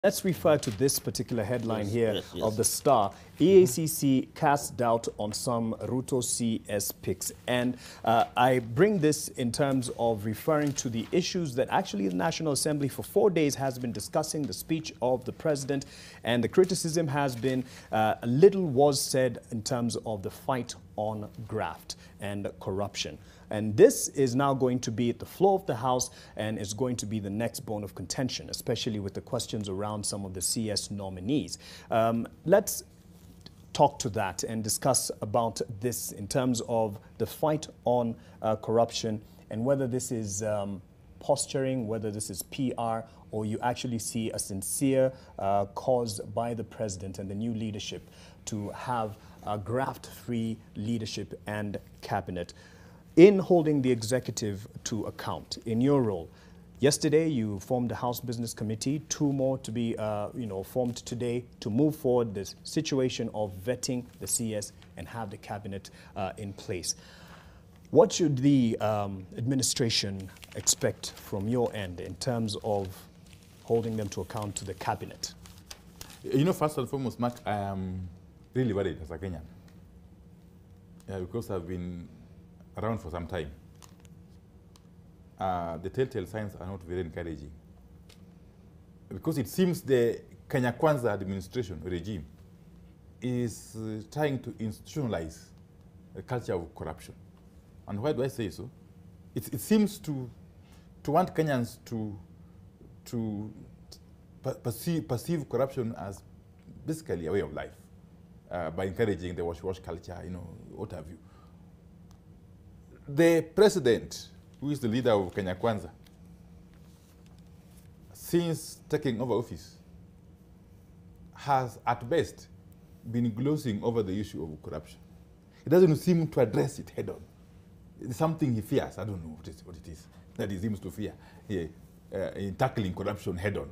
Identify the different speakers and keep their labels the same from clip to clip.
Speaker 1: Let's refer to this particular headline here of the Star. EACC casts doubt on some Ruto CS picks. And I bring this in terms of referring to the issues that actually the National Assembly for 4 days has been discussing, the speech of the president. And the criticism has been little was said in terms of the fight on graft and corruption. And this is now going to be at the floor of the House and is going to be the next bone of contention, especially with the questions around some of the CS nominees. Let's talk to that and discuss about this in terms of the fight on corruption and whether this is posturing, whether this is PR, or you actually see a sincere cause by the president and the new leadership to have a graft-free leadership and cabinet. In holding the executive to account, in your role, yesterday you formed the House Business Committee, 2 more to be formed today to move forward this situation of vetting the CS and have the cabinet in place. What should the administration expect from your end in terms of holding them to account to the cabinet?
Speaker 2: You know, first and foremost, Mark, I am really worried as a Kenyan. Because I've been around for some time. The telltale signs are not very encouraging. Because it seems the Kwanza administration regime is trying to institutionalize a culture of corruption. And why do I say so? It seems to want Kenyans to perceive corruption as basically a way of life by encouraging the wash-wash culture, you know, what have you. The president, who is the leader of Kwanza, since taking over office, has at best been glossing over the issue of corruption. He doesn't seem to address it head on. It's something he fears. I don't know what it is that he seems to fear in tackling corruption head on.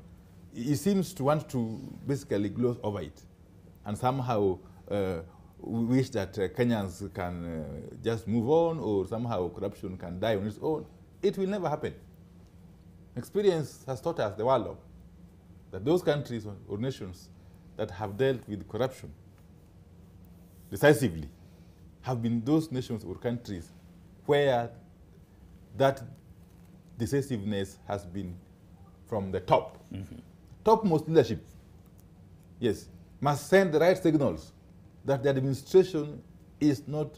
Speaker 2: He seems to want to basically gloss over it and somehow we wish that Kenyans can just move on, or somehow corruption can die on its own. It will never happen. Experience has taught us, the world of, that those countries or nations that have dealt with corruption decisively have been those nations or countries where that decisiveness has been from the top. Topmost leadership, yes, must send the right signals that the administration is not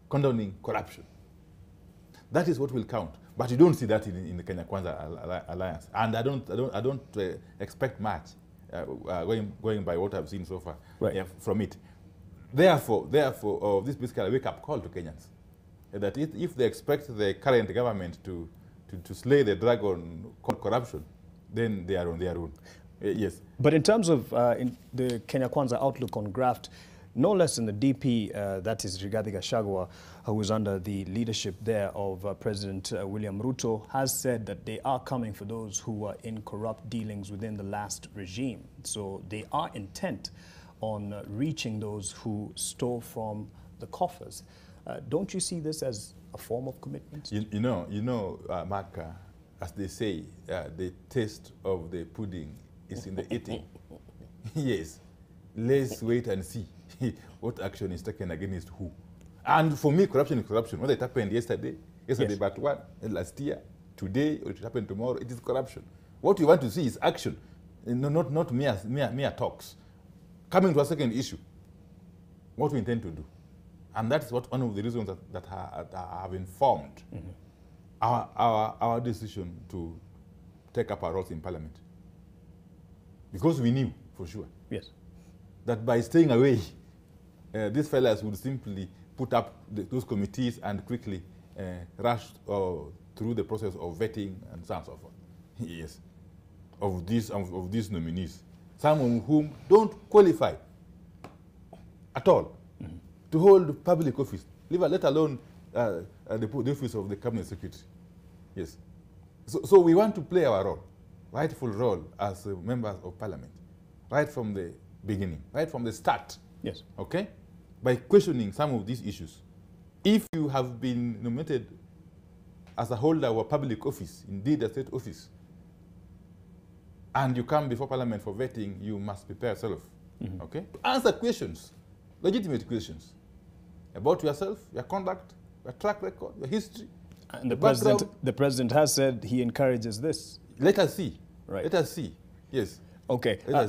Speaker 2: condoning corruption. That is what will count. But you don't see that in the Kwanza alliance, and I don't expect much going by what I've seen so far from it. Therefore, this basically a wake-up call to Kenyans that if they expect the current government to slay the dragon called corruption, then they are on their own. Yes.
Speaker 1: But in terms of in the Kwanza outlook on graft, no less than the DP, that is Rigathi Gachagua, who is under the leadership there of President William Ruto, has said that they are coming for those who were in corrupt dealings within the last regime. So they are intent on reaching those who stole from the coffers. Don't you see this as a form of commitment?
Speaker 2: You know, Mark, as they say, the taste of the pudding is in the eating. Yes. Let's wait and see what action is taken against who. And for me, corruption is corruption. Whether it happened yesterday yes. But what, last year, today, or it happened tomorrow, it is corruption. What we want to see is action, not mere talks. Coming to a second issue, what we intend to do. And that's what one of the reasons that have informed our decision to take up our roles in Parliament. Because we knew, for sure,
Speaker 1: yes,
Speaker 2: that by staying away, these fellas would simply put up those committees and quickly rush through the process of vetting and so on and so forth. Yes, of these nominees, some of whom don't qualify at all to hold public office, let alone the office of the cabinet secretary. Yes, so we want to play our role, rightful role as members of Parliament, right from the beginning, right from the start.
Speaker 1: Yes.
Speaker 2: Okay? By questioning some of these issues. If you have been nominated as a holder of a public office, indeed a state office, and you come before Parliament for vetting, you must prepare yourself. Okay? Answer questions, legitimate questions about yourself, your conduct, your track record, your history.
Speaker 1: And the president has said he encourages this.
Speaker 2: Let us see.
Speaker 1: Right.
Speaker 2: Let us see. Yes.
Speaker 1: Okay.
Speaker 2: Let us see.